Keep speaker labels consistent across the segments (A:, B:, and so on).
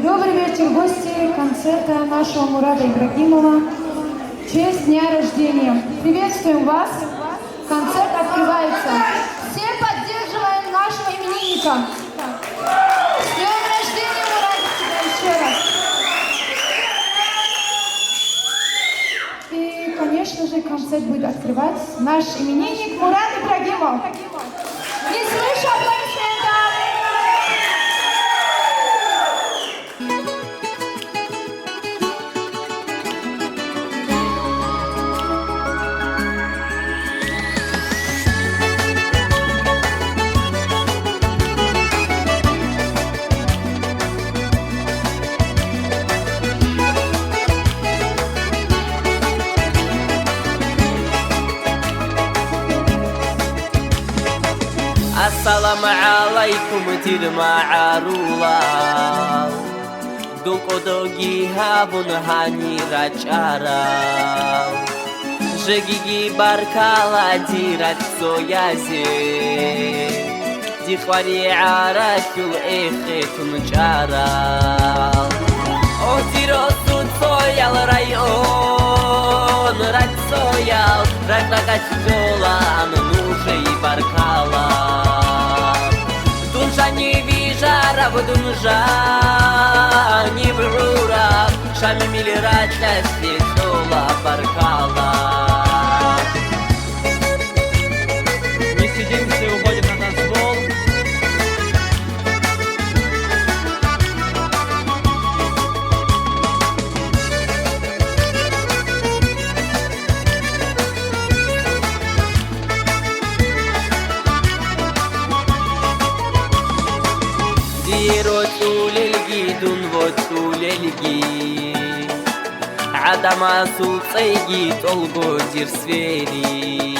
A: Добрый вечер, гости концерта нашего Мурата Ибрагимова в честь дня рождения. Приветствуем вас. Концерт открывается. Все поддерживаем нашего именинника. С днем рождения, Мурат, тебя еще раз. И, конечно же, концерт будет открывать наш именинник Мурат Ибрагимов. Не слышу аплодисментов.
B: Assalamu alaikum tirma arula Duko dogi habun hani rachara Жегиги баркала дират соязе Дихвари аракюл эхетун чара О тиросун соял район Рак соял, рак ракач жолан Нушей баркала Дунжа не вижара, дунжа не брура Шами милирать свет сола баркала
C: Мы сидим, все уходим на танцпол.
B: Диротулельги, дунвотулельги Адама суцейги, толго дирсвери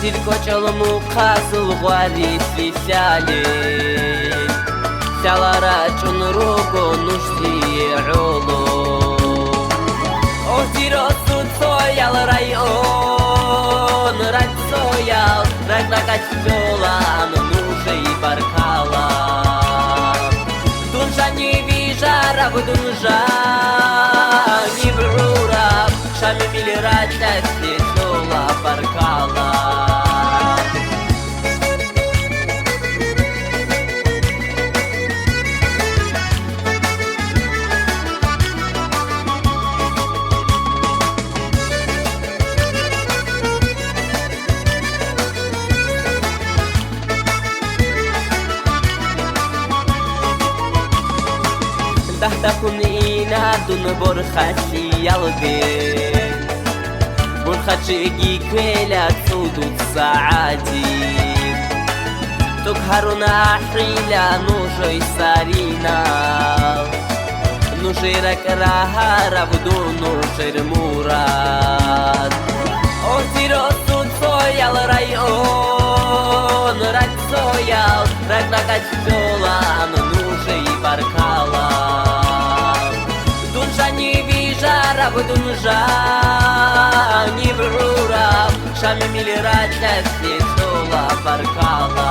B: Диркочал мукасыл гвари слисяли Сялара чунруго нушти оло О диросут соял район Рак соял, рак ракач жолан Нушей баркала Дунжа не вижара, дунжа не брура Шами милирать свет сола баркала Дахтакун ина дун борхачи ялбе Борхачи гиквеля цудут саади Тукхаруна ахриля нужой сарина Нужирак рахара вду нужир мурад О тиросун соял район Рак соял, рак ракач жолан Нужей баркала Дунжа не вижара, дунжа не брура Шами милирать свет сола баркала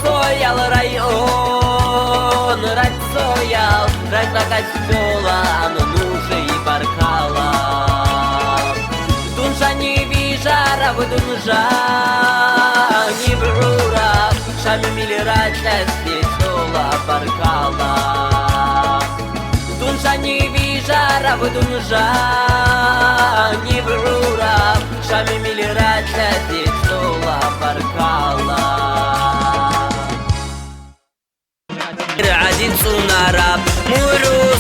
B: Соял район, рак соял, рак ракач жолан Нужей баркала Дунжа не вижара, дунжа не брура Шами милирать свет сола баркала Дунжа не вижара, дунжа не брура Шами милирать свет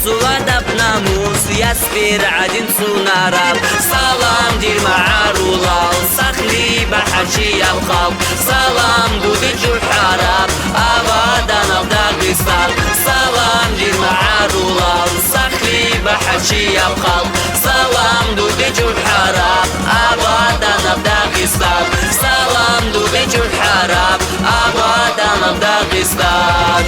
B: زوادب ناموس يسفر عدن سونارب سلام دير معارولال سخلي بحشي الخلق سلام دودي جوحارب أبدا نفداغستان سلام دير معارولال سخلي بحشي الخلق سلام دودي جوحارب أبدا نفداغستان سلام دودي جوحارب أبدا نفداغستان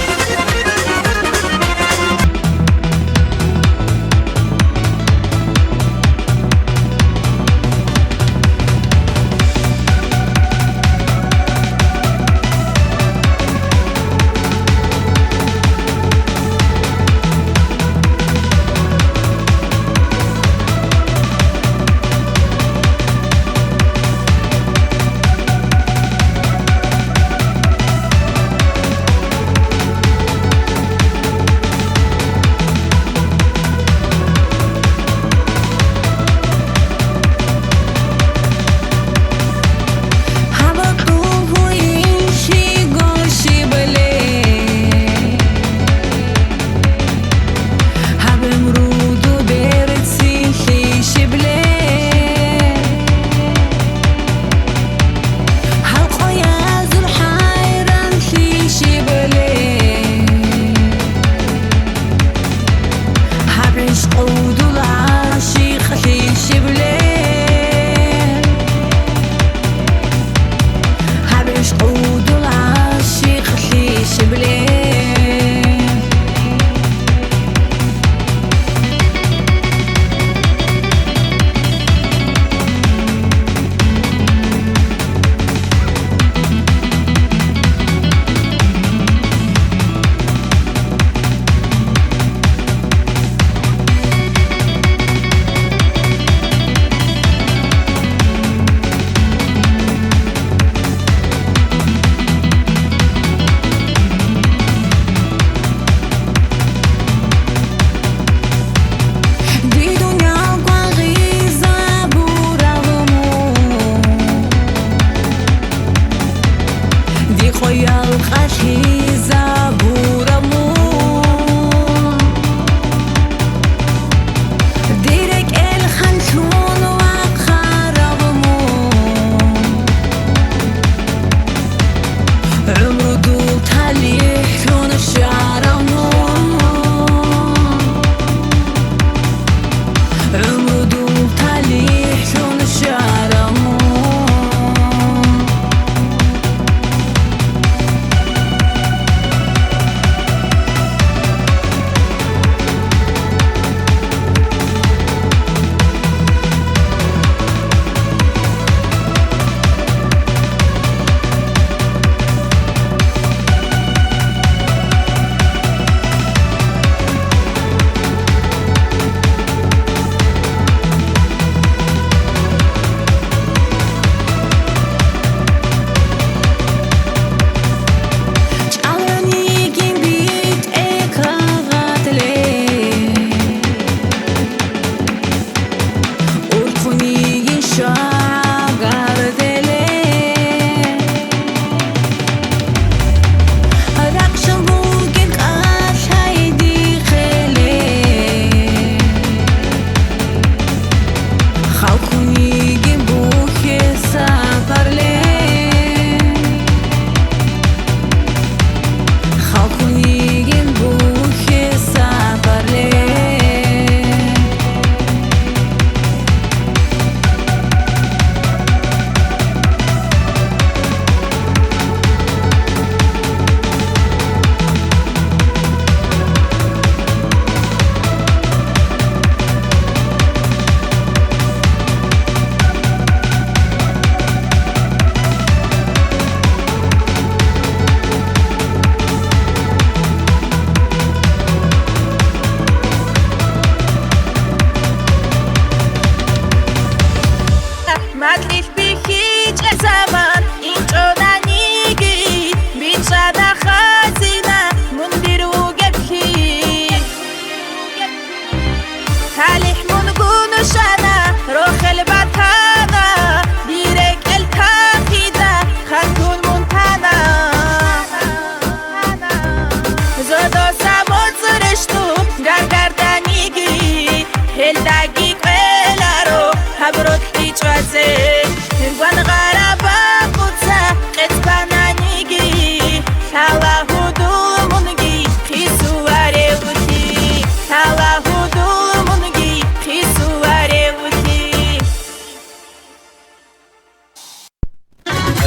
D: زود و سموت زرشتو گر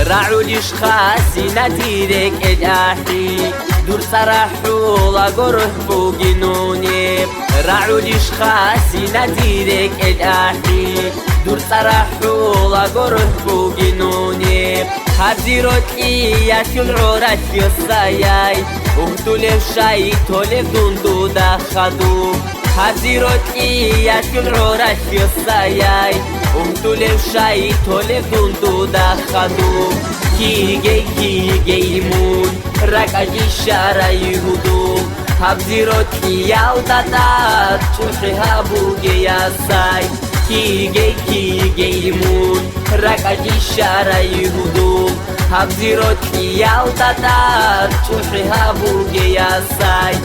B: رعو ليش خاسي نديرك الأحي دور صرحو لقره فوقنوني رعو ليش خاسي نديرك الأحي دور صرحو لقره فوقنوني حذيرك إيا شلعورك يصاياي ومتولف شاي تولف دوندو داخدو حذيرك إيا شلعورك يصاياي ومتولف شاي تولف دوندو داخدو كي مون ركاجي شارع يهودو حذيرك إيا ودادات شوحي هابوغي يا ساي كي مون ركاجي شارع يهودو حذيرك إيا ودادات شوحي هابوغي يا ساي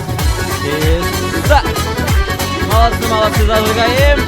C: Молодцы, молодцы, зажигаем.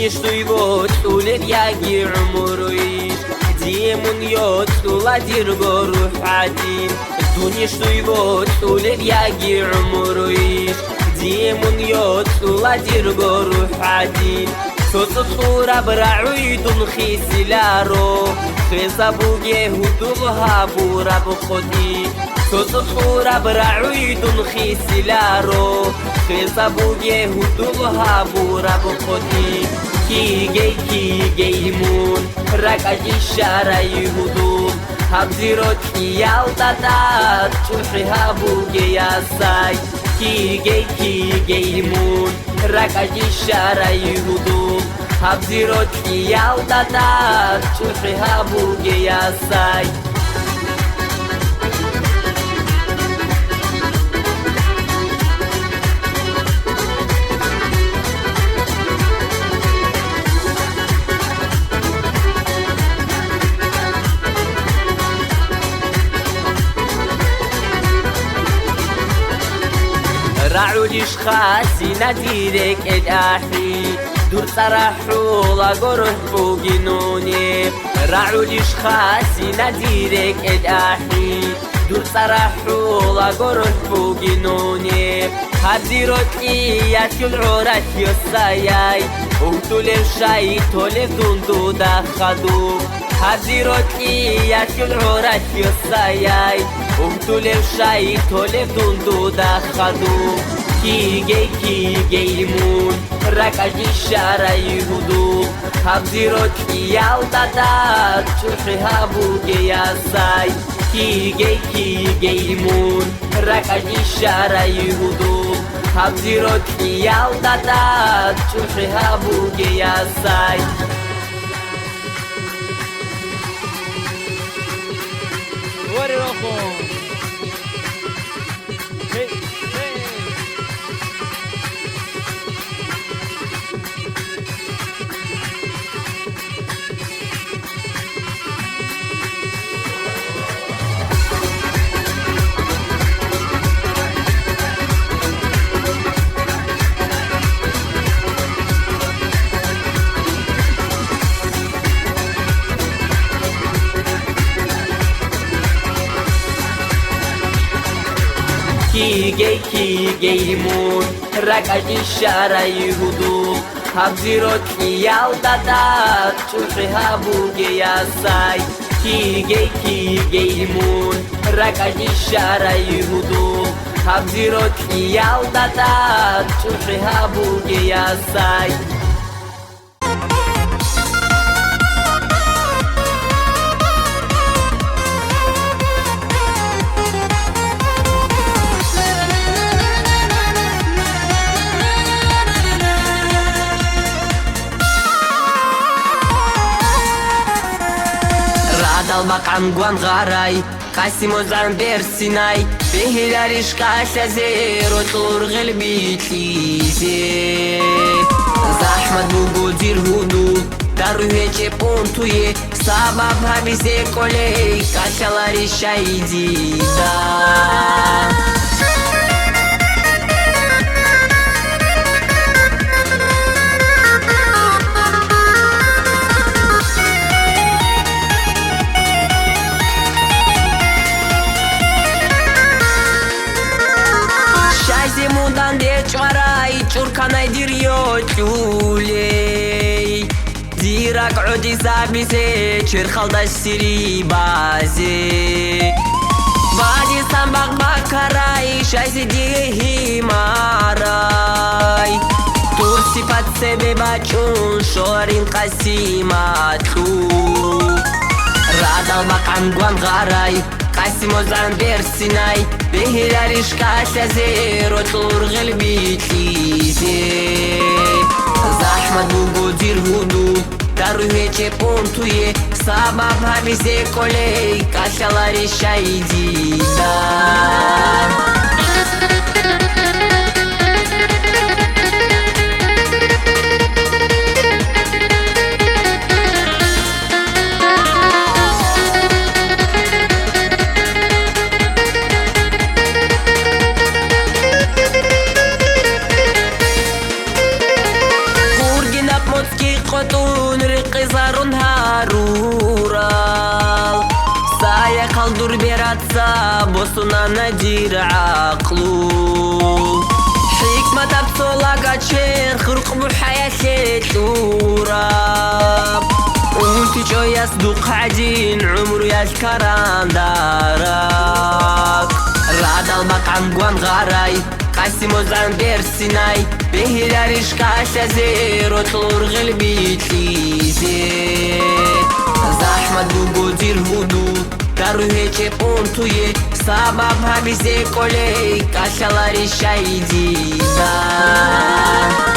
B: Что его тулет яги умруиш Димун йод туладир гору хадин Дуни что его тулет яги умруиш Димун йод туладир гору хадин Соцура брауидун хисиларо Хизабуге худулха бура бходи Соцура брауидун хисиларо Хизабуге худулха бура бходи كي مون ركاجي شارع يهودو حبزيرك إيا ودادات شوحي هابوغي يا ساي كي مون ركاجي شارع يهودو حبزيرك إيا ودادات شوحي هابوغي يا ساي رعو ليش خاسي نديرك الأحي دور صرحو لقره فوقنوني رعو ليش خاسي نديرك الأحي دور صرحو لقره فوقنوني حذيرك إيا شلعورك يصاياي ومتولف شاي تولف دوندو داخدو حذيرك إيا شلعورك يصاياي ومتولف شاي تولف دوندو داخدو كي مون ركاجي شارع يهودو حذيرك إيا ودادات شوحي هابوغي يا ساي كي مون ركاجي شارع يهودو حذيرك إيا ودادات شوحي هابوغي يا ساي
C: Ори роху. Hey, hey.
B: كي مون ركاجي شارع يهودو حبزيرك إيا ودادات شوحي هابوغي يا ساي كي مون ركاجي شارع يهودو حبزيرك إيا ودادات شوحي هابوغي يا ساي Dalbakan guan garay Kasimo zan bersinay Behilarish kasha zero tur gilbi tlize Zahmat bugu dir hudu Daru heche pontuye Sabab habize koley Kashalari shaydida خانای دیریوت لولی زیرک عودی زابیزه چرخالداش سری بازی بازی سنباق بکرای شایزی دیهی مارای تور صفت سبب چون شورین قسیماتو رادال بقان گوان غارای قسیمو زن برسینای بهیراریش کاش زیر و طور قلبی تیزی زحمت بگو دیر هودو در روی چه پونتوی سبب حبیزه کلی کاشالاری شایدی دار قطون رقي زارون هارورا سايا قلدور بيراتسا بوسونا ندير عقلو حكمة بصولا قاتشير خرق بحياة تورا وانتي جو يصدق عدين عمرو يذكران دارك راد البقعن قوان غاراي قاسمو زن برسيناي بهيراریش کاش زیر و طور قلبی تیزی زحمت بگو دیر هودو در روی چه پونتوی سبب حبیزه کلی کاشالاری شایدی دار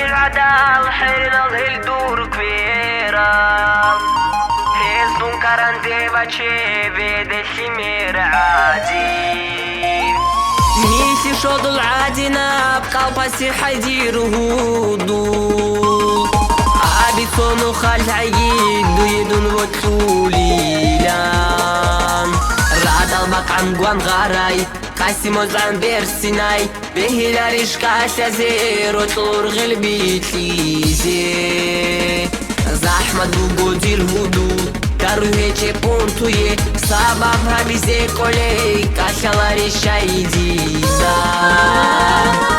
B: العدال حيرنا الهل دور كبيرة هيز دون كارانتي باتشي بيدشي مير عادي ميسي شوض العادنا بقلباسي حيدير هودو عابي صونو خال عيد ويدون وطولي لان راد البقعن قوان غاراي قاسمو زن برسيناي بهيراریش کاش زیر و طور قلبی تیزی زحمت بگو دیر هودو در روی چه پونتوی سبب حبیزه کلی کاشالاری شایدی دار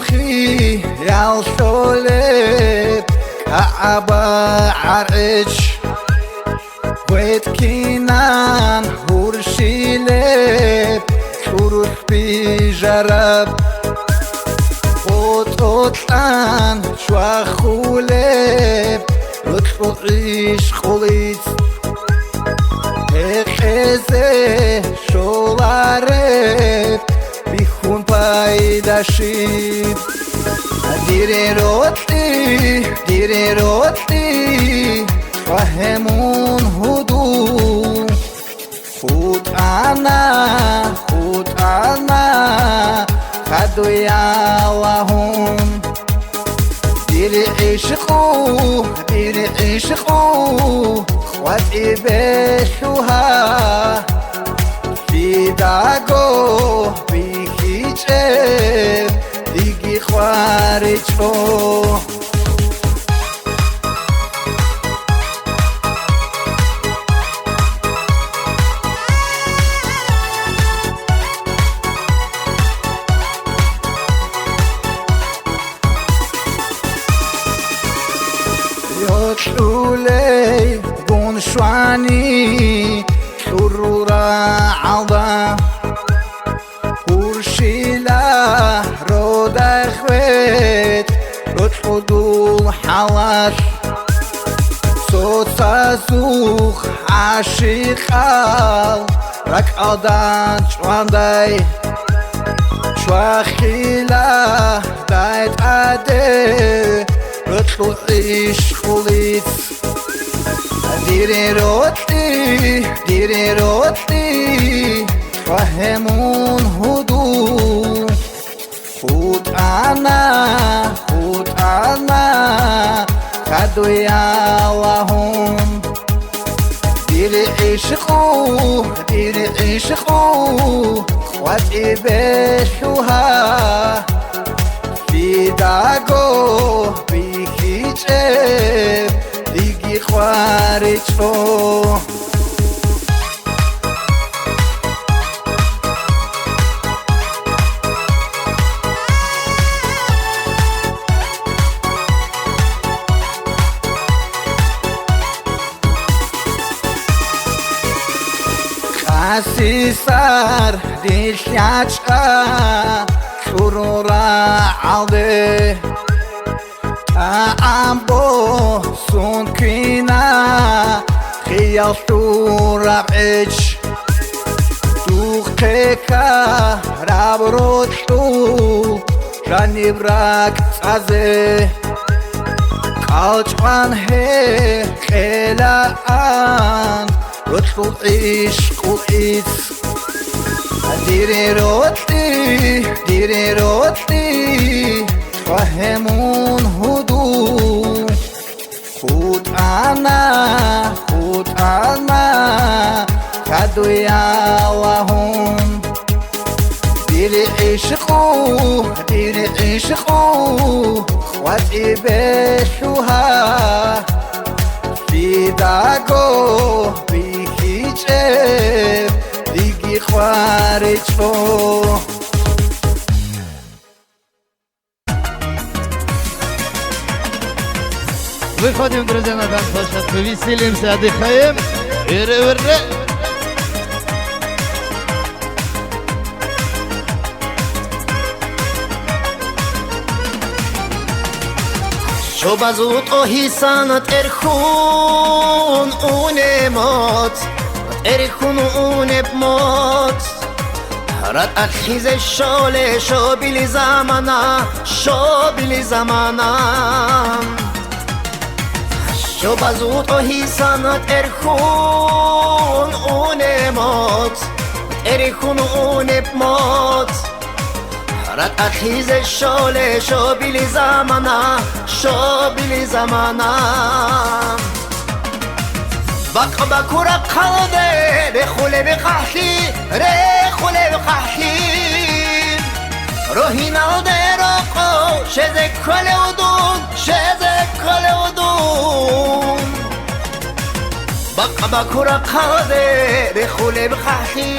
D: خي يا الشولب كعبة عرش ويت كينان هورشيلب شروح بجرب وطلان شواخولب وطلعيش خليت هخزه شولارب بيخون بايداشيب ديري روتي فهمون هدو خود أنا خدو يا لهم ديري عشقو خواتي بشوها في داغو بيخيچه دیگی خواره چو یوچولی بونشوانی شرورا عضا هورشيلا رود اخويت رتقدو حواش სასუხ აშიყავ რაკალდან ჭვანდაი შვახილა დაეტადე როჭუ იშხულიც დირეროტი შვაჰემუნ ჰუდუ ხუტანა خدويا وهم ديري عشقو خواتي بشوها في داغو بيكي جب ديگي خواري چو Asisar dilyacha churura alde ambo sunkina khiyal shurabich dukheka rabrotu janibrak tsaze qalchwan he khelaan رطل عشق و ایت دیره روتی فهمون هدو خود انا کدویا و هم دیره عشقو خواتی بشوها فیداگو دیگی خواری چو
C: Выходим, друзья, на танцплощадку, веселимся, отдыхаем. Ире-ире.
E: شوبازوت اوهیسانت ارخون اونمات ارخون اونب مات رد الخیز شاله شابیلی زمانا شوبازوت اوهیسانت ارخون اونمات ارخون اونب مات رد الخیز شاله شابیلی زمانا بقى كرة قلبي رخولي بقحلي روحي نالدي روكو شزك كل ودون بقى كرة قلبي رخولي بقحلي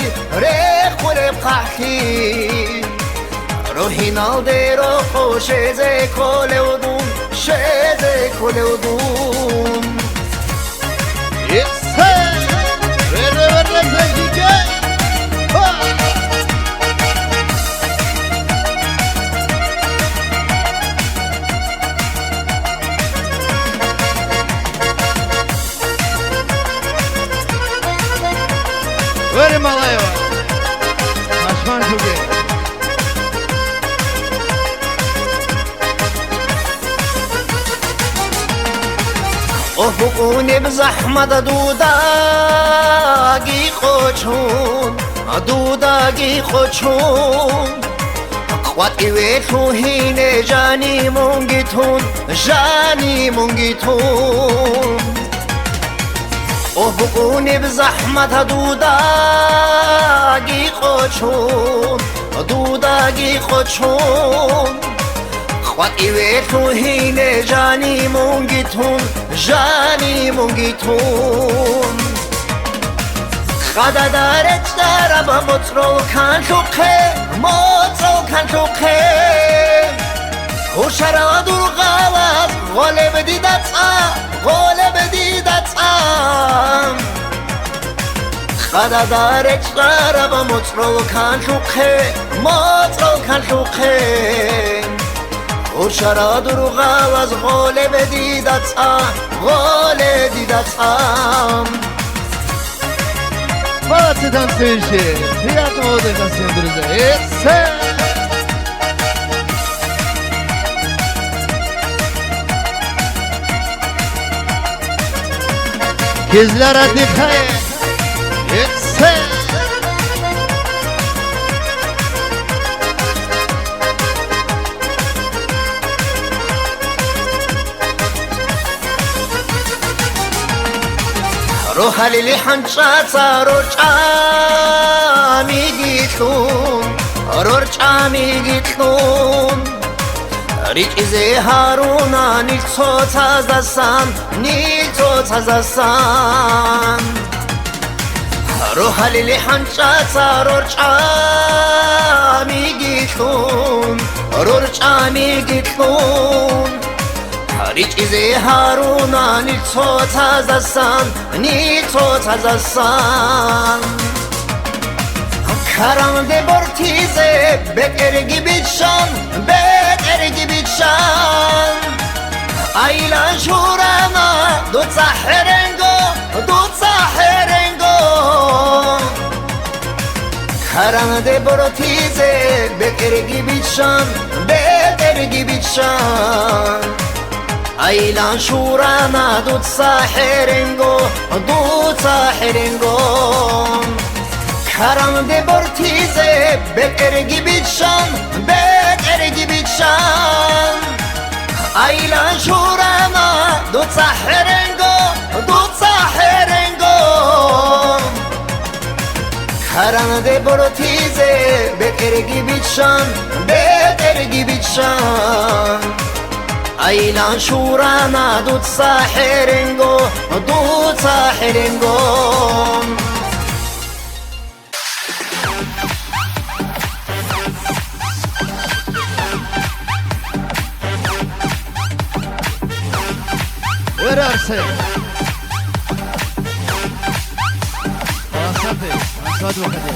E: روحي نالدي روكو شزك كل ودون
C: Yes, hey! Iре-iре, Zengike! Ha! Вери Малаева! Ашман Жуге!
E: افقوني بزحمة دوداقي خوچون قواتي ويتو هيني جاني مونگيتون افقوني بزحمة دوداقي خوچون قواتي ويتو هيني جاني مونگيتون خدا دارت درب مطرو کن شوخه خوشرا دور غلط غالب دیدت خدا دارت درب مطرو کن شوخه ورشرا دروغا از غول بدیدت غول دیدت
D: Молодцы танцующие! Приятного отдыха всем, друзья! Кизляр отдыхает!
E: روح لیلی حنچا روچا میگیتون روچا میگیتون ریچ زی هارونا نیل تو تازدستان نیل تو تازدستان روح لیلی حنچا روچا میگیتون روچا میگیتون ریچ زی هارونا نیل تو تازدستان نیل تو تازدستان karanlık bortize beter gibi çan aylan şurana du sahirengo karanlık bortize beter gibi çan aylan şurana du sahirengo karanlık bortize beter gibi çan aylan şurana du sahirengo karanlık bortize beter gibi çan aylan şurana du sahirengo
D: Where are they? Полосатый, свадьбу хотел.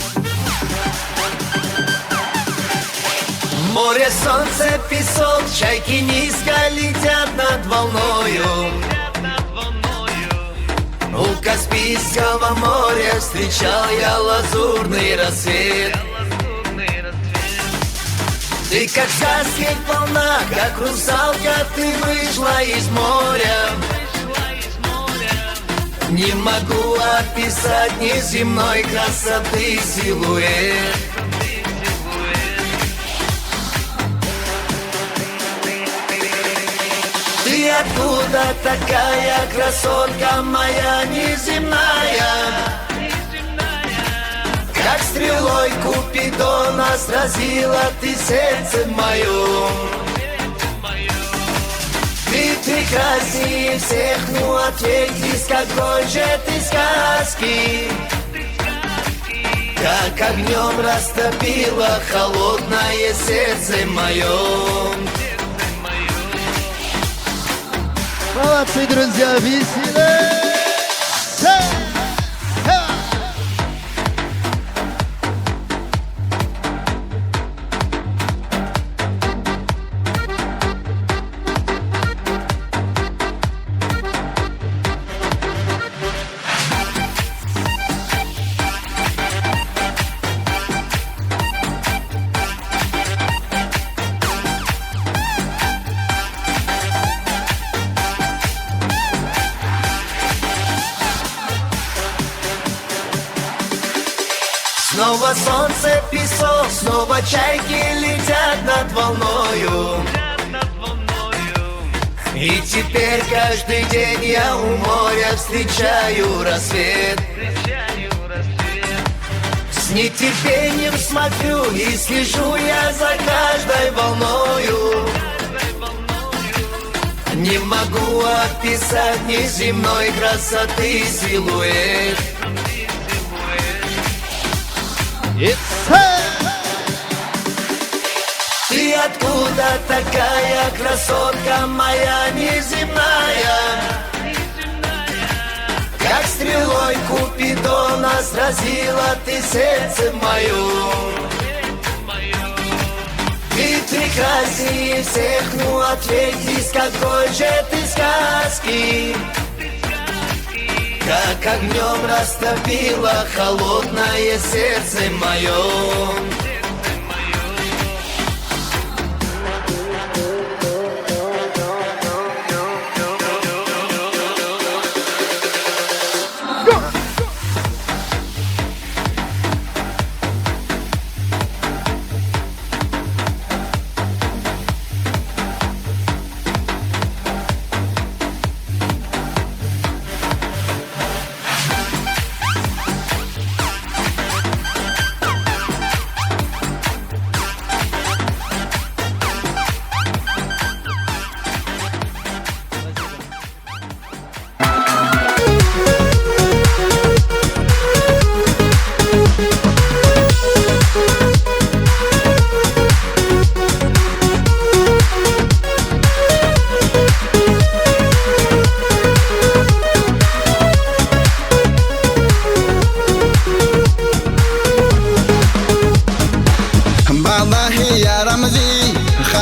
B: Море, солнце, песок, чайки низко летят над волною. У Каспийского моря встречал я лазурный рассвет. Ты как сказки полна, как русалка, ты вышла из моря. Не могу описать неземной красоты силуэт. Ты откуда такая красотка моя неземная? Как стрелой Купидона сразила ты сердце мое. Ты прекраснее всех, ну ответь, из какой же ты сказки? Как огнем растопило холодное сердце мое.
D: Молодцы, друзья, веселее!
B: Снова солнце, песок, снова чайки летят над волною. И теперь каждый день я у моря встречаю рассвет. С нетерпением смотрю и слежу я за каждой волною. Не могу описать неземной красоты силуэт. Ты откуда такая красотка моя неземная? Как стрелой Купидона сразила ты сердце мое. Ты
E: Ты красивее всех, ну ответь, из какой же ты сказки? Как огнем растопило холодное сердце мое.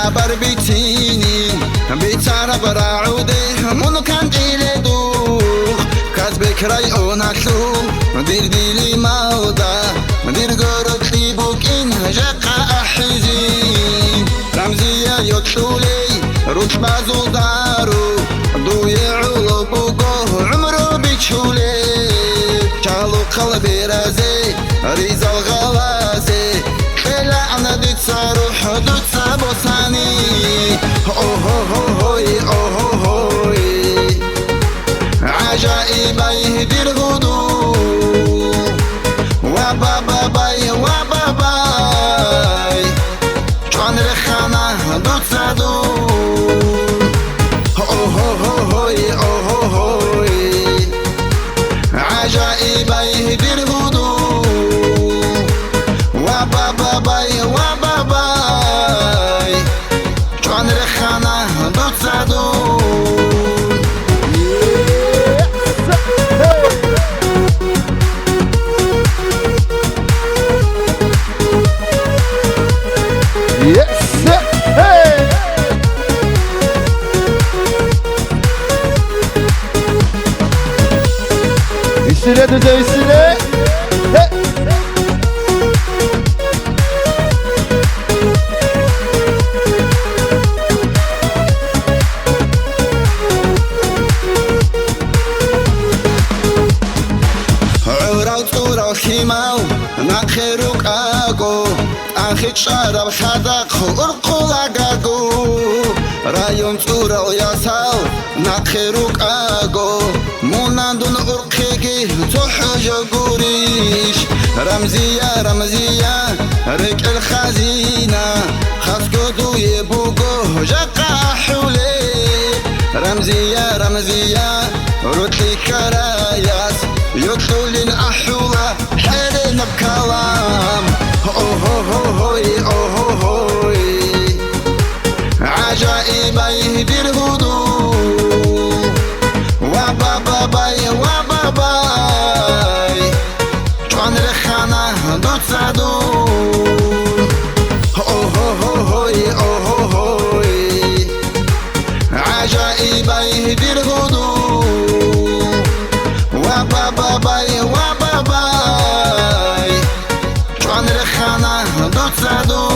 F: خبر بیتینی بیچاره براعوده منو کن قیله دوخ کاز بکرای اونخلو دیر دیلی مودا دیر گرد لیبوک این جقا احزین رمزیه یکشولی روش بازو دارو دوی علو بگو عمرو بیچولی چالو قلبی رازی ریزا الغوازی خلعنا دي تصاروح حدود سابوساني اوهوهوهوي اوهوهوي عجائب يهدي الغدو وبابا باي وبابا باي جوان رخانة دوت سادو اوهوهوهوي اوهوهوي عجائب يهدي الغدو وبابا باي وبابا باي جوان رخانة دوت سادو
G: Üstüne düze üstüne.
F: خيماو ناخيروك اغو اخيك شارب خدق ارقلاغاغو رايون صورو ياساو ناخيروك اغو موناندون ارقيغي توحجو غوريش رمزية رمزية رك الخزينة خاسكو يبوغو جقا حولي رمزية رمزية روتلي كراياس يطلولين أحولة حيرين بكلام أوهوهوهوي أوهوهوي عجائب يهدي الهدو وبابا باي وبابا باي جوان رخانة دوت سادو أوهوهوهوي أوهوهوي عجائب يهدي الهدو وبابا باي وبابا باي جوان رخانة دوت سادو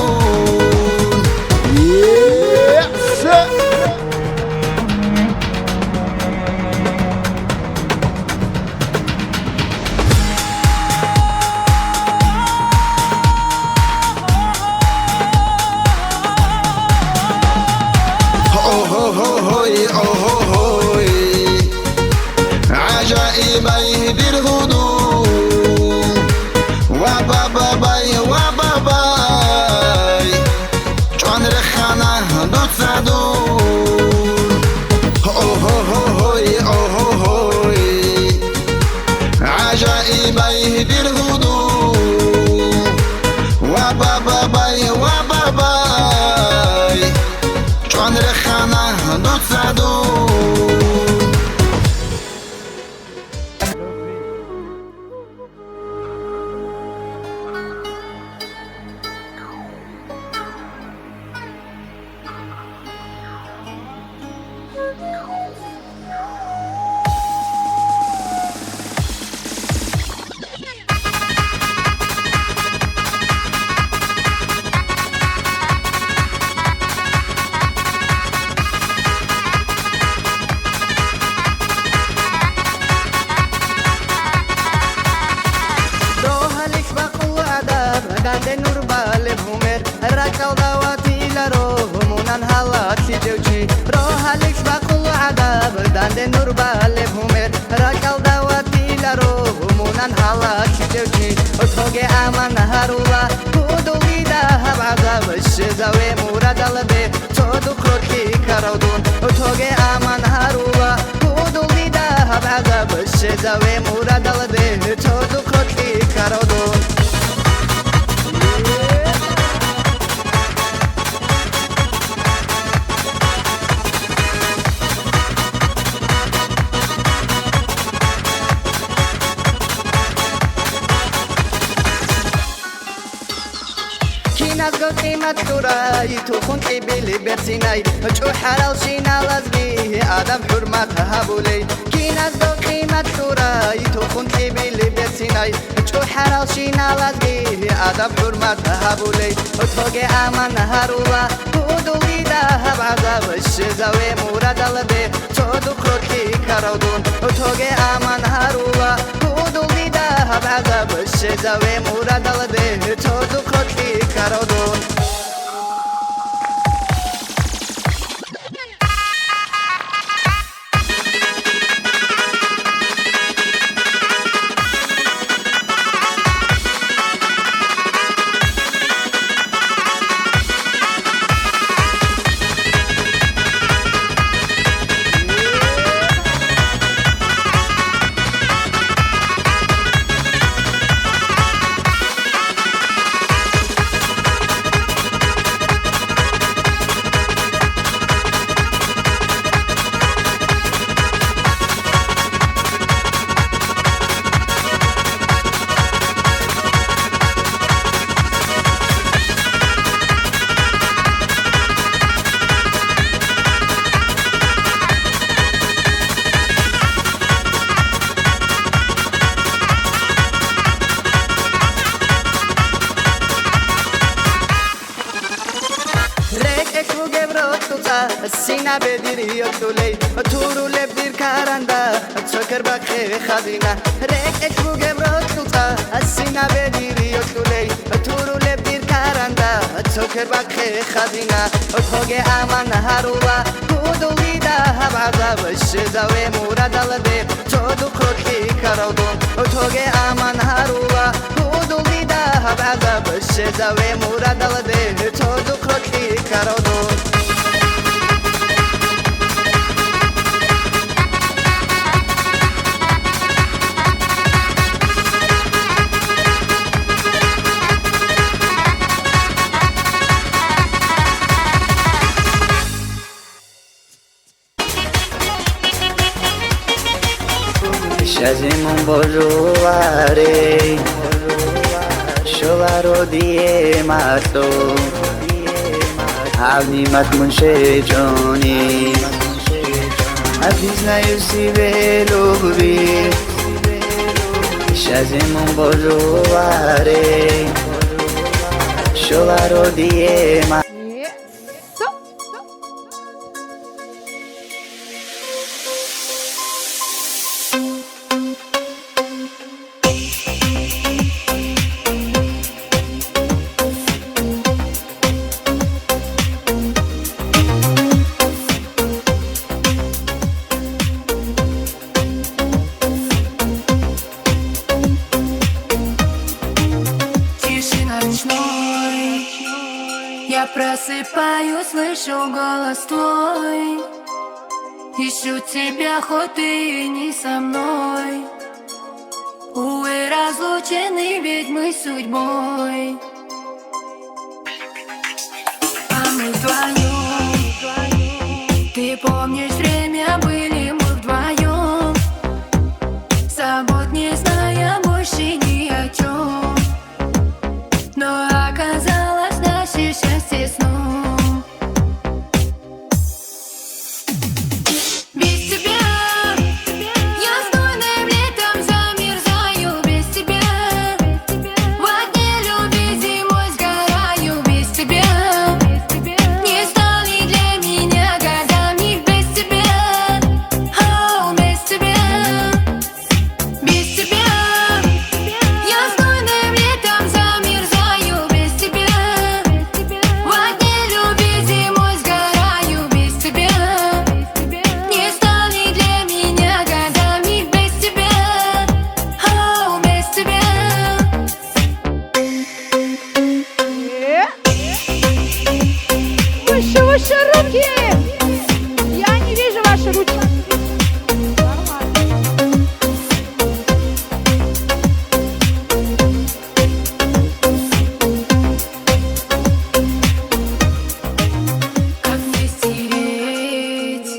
F: أوهوهوهوي أوهوهوي عجائب يهدي الهدو وبابا باي وبابا باي جوان رخانة دوت سادو أوهوهوهوي أوهوهوي عجائب يهدي الهدو وبابا باي وبابا باي جوان رخانة دوت سادو
E: Dande nurba lebhumer Rakal dawati laro Munan halat si jevchi Rohalix bakul adab Dande nurba lebhumer Rakal dawati laro Munan halat si jevchi Othoge aman harula Kudulida hab azab Shizawe murad albe Todu krotli karadun Othoge aman harula Kudulida hab azab Shizawe murad albe Todu krotli karadun Nazgo qimat turay tu khunti bili bersinay chu halal shina lazbi adam hurmat habulay ki nazgo qimat turay tu khunti bili bersinay chu halal shina lazbi adam hurmat habulay othoge aman harula udulida hab azab shizawe murad albe todu krotli karadun othoge aman harula udulida hab azab shizawe murad albe todu krotli karadun Sina bediri yotuley turu lebdir karanda choker bakhe khazina rek ekbu gemrot tuta sina bediri yotuley turu lebdir karanda choker bakhe khazina othoge aman harula kudulida hab azab shizawe murad albe todu krotli karadun othoge aman harula kudulida hab azab shizawe murad albe todu krotli karadun Shazimon bojuare Shovaro die mato Avni matmun shejoni Avizna yusi velubi Shazimon bojuare Shovaro die mato
H: Я просыпаюсь, слышу голос твой. Ищу тебя, хоть ты и не со мной. Увы, разлучены, ведь мы судьбой. А мы вдвоем. Ты помнишь, время были мы вдвоем. Забот не зная больше ни о чем. Но оказалось наше счастье сном. Без тебя я знойным летом замерзаю. Без тебя в огне любви зимой сгораю. Без тебя не стали для меня годами. Без тебя
A: ручки! Я не вижу ваши ручки. Нормально.
H: Как мне стереть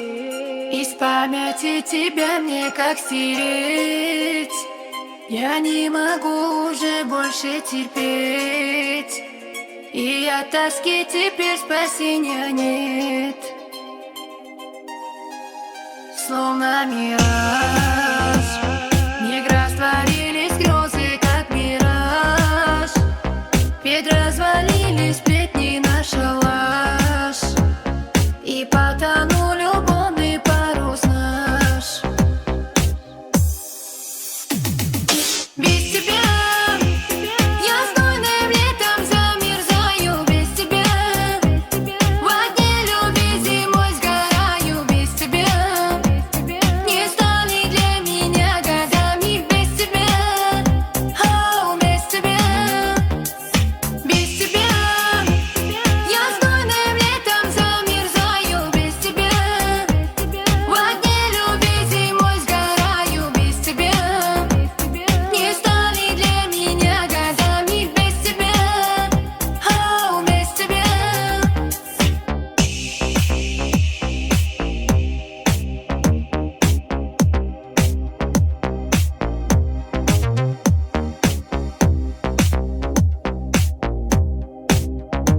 H: из памяти тебя, мне как стереть? Я не могу уже больше терпеть, и от тоски теперь спасения нет. Словно мираж, в них растворились грезы, как мираж. Ведь развалились